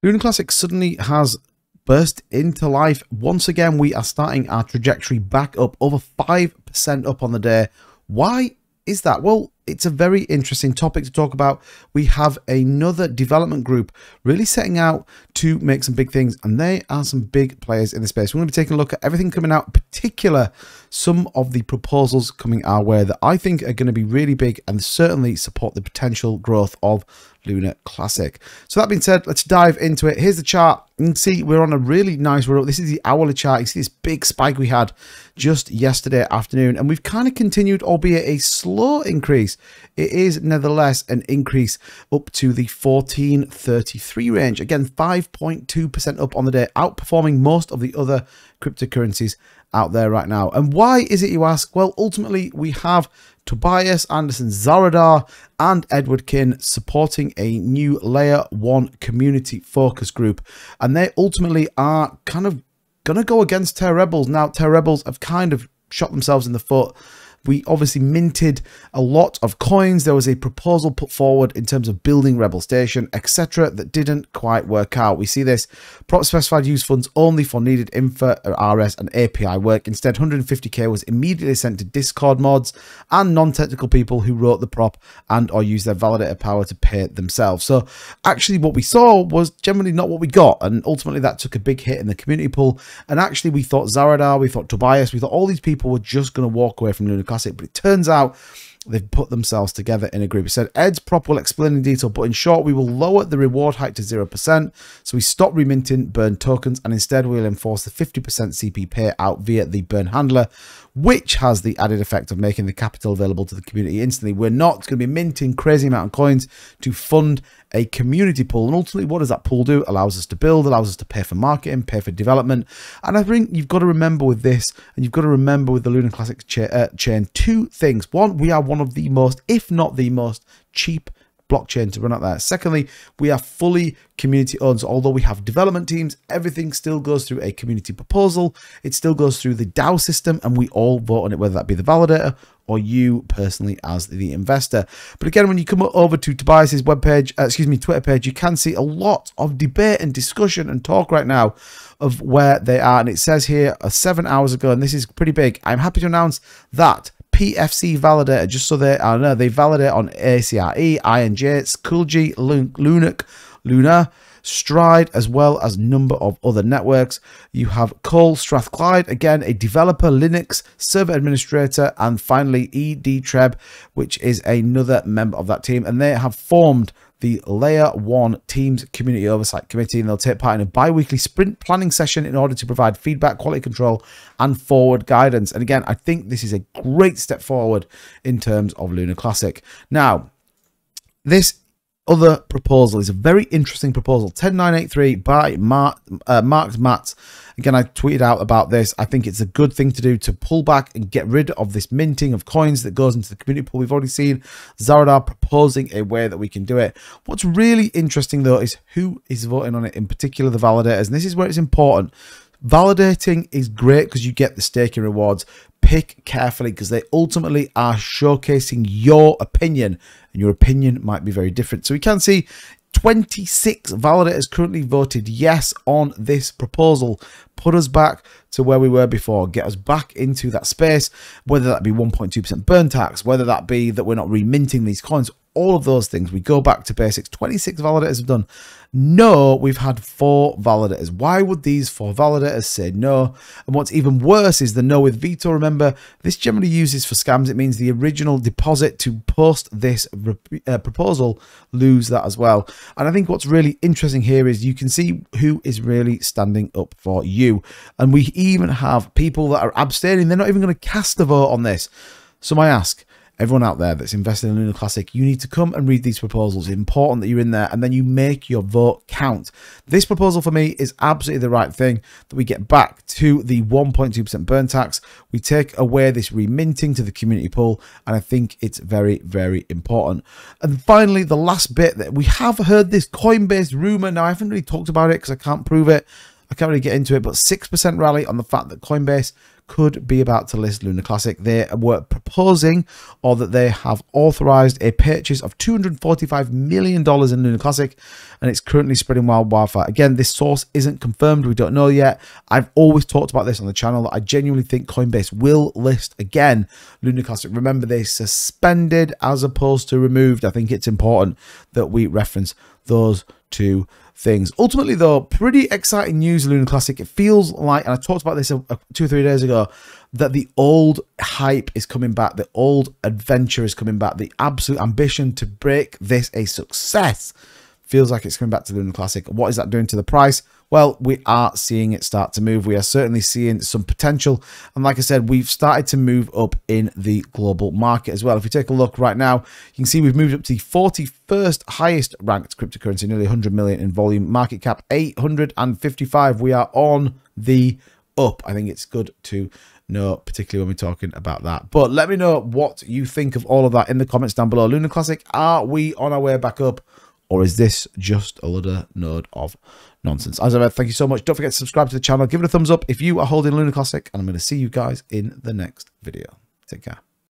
Luna Classic suddenly has burst into life. Once again, we are starting our trajectory back up, over 5% up on the day. Why is that? Well, it's a very interesting topic to talk about. We have another development group really setting out to make some big things, and they are some big players in the space. We're going to be taking a look at everything coming out, in particular some of the proposals coming our way that I think are going to be really big and certainly support the potential growth of Luna Classic. So that being said, let's dive into it. Here's the chart. You can see we're on a really nice road. This is the hourly chart. You see this big spike we had just yesterday afternoon, and we've kind of continued, albeit a slow increase. It is nevertheless an increase up to the 1433 range. Again, 5.2% up on the day, outperforming most of the other cryptocurrencies out there right now. And why is it, you ask? Well, ultimately we have Tobias Anderson Zaradar and Edward Kin supporting a new layer 1 community focus group, and they ultimately are kind of gonna go against Terra Rebels. Now Terra Rebels have kind of shot themselves in the foot. We obviously minted a lot of coins. There was a proposal put forward in terms of building Rebel Station, etc., that didn't quite work out. We see this prop specified use funds only for needed infra, RS, and API work. Instead, 150k was immediately sent to Discord mods and non-technical people who wrote the prop and or used their validator power to pay it themselves. So actually what we saw was generally not what we got, and ultimately that took a big hit in the community pool. And actually we thought Zaradar, we thought Tobias, we thought all these people were just going to walk away from Luna Classic, but it turns out they've put themselves together in a group. He said, Ed's prop will explain in detail, but in short, we will lower the reward height to 0%. So we stop reminting burn tokens, and instead we'll enforce the 50% CP payout via the burn handler, which has the added effect of making the capital available to the community instantly. We're not going to be minting crazy amount of coins to fund a community pool. And ultimately, what does that pool do? Allows us to build, allows us to pay for marketing, pay for development. And I think you've got to remember with this, and you've got to remember with the Luna Classic chain, two things. One, we are one of the most, if not the most, cheap blockchain to run out there. Secondly, we are fully community owned. So although we have development teams, everything still goes through a community proposal. It still goes through the DAO system, and we all vote on it, whether that be the validator or you personally as the investor. But again, when you come over to Tobias's webpage, Twitter page, you can see a lot of debate and discussion and talk right now of where they are. And it says here 7 hours ago, and this is pretty big, I'm happy to announce that PFC validator, just so they know, they validate on ACRE, INJ, Coolg, Luna, Stride, as well as a number of other networks. You have Cole Strathclyde, again, a developer, Linux, server administrator, and finally ED Treb, which is another member of that team. And they have formed the Layer 1 Teams Community Oversight Committee, and they'll take part in a bi-weekly sprint planning session in order to provide feedback, quality control, and forward guidance. And again, I think this is a great step forward in terms of Luna Classic. Now, this other proposal is a very interesting proposal, 10983 by Marked Mats. Again, I tweeted out about this. I think it's a good thing to do to pull back and get rid of this minting of coins that goes into the community pool. We've already seen Zaradar proposing a way that we can do it. What's really interesting though is who is voting on it, in particular the validators. And this is where it's important. Validating is great because you get the staking rewards. Pick carefully because they ultimately are showcasing your opinion, and your opinion might be very different. So we can see 26 validators currently voted yes on this proposal. Put us back to where we were before, get us back into that space, whether that be 1.2% burn tax, whether that be that we're not reminting these coins, all of those things. We go back to basics. 26 validators have done no. We've had 4 validators. Why would these 4 validators say no? And what's even worse is the no with veto. Remember, this generally uses for scams. It means the original deposit to post this proposal lose that as well. And I think what's really interesting here is you can see who is really standing up for you. And we even have people that are abstaining. They're not even going to cast a vote on this. So I ask everyone out there that's invested in Luna Classic, you need to come and read these proposals. It's important that you're in there and then you make your vote count. This proposal for me is absolutely the right thing, that we get back to the 1.2% burn tax. We take away this reminting to the community pool, and I think it's very, very important. And finally, the last bit, that we have heard this Coinbase rumor. Now, I haven't really talked about it because I can't prove it. I can't really get into it, but 6% rally on the fact that Coinbase could be about to list Luna Classic. They were proposing, or that they have authorized, a purchase of $245 million in Luna Classic, and it's currently spreading wildfire. Again, this source isn't confirmed. We don't know yet. I've always talked about this on the channel, that I genuinely think Coinbase will list again Luna Classic. Remember, they suspended as opposed to removed. I think it's important that we reference those two things. Ultimately, though, pretty exciting news, Luna Classic. It feels like, and I talked about this 2 or 3 days ago, that the old hype is coming back, the old adventure is coming back, the absolute ambition to break this a success feels like it's coming back to the Luna Classic. What is that doing to the price? Well, we are seeing it start to move. We are certainly seeing some potential. And like I said, we've started to move up in the global market as well. If you take a look right now, you can see we've moved up to the 41st highest ranked cryptocurrency, nearly 100 million in volume, market cap 855. We are on the up. I think it's good to know, particularly when we're talking about that. But let me know what you think of all of that in the comments down below. Luna Classic, are we on our way back up? Or is this just a little node of nonsense? As ever, thank you so much. Don't forget to subscribe to the channel. Give it a thumbs up if you are holding Luna Classic. And I'm going to see you guys in the next video. Take care.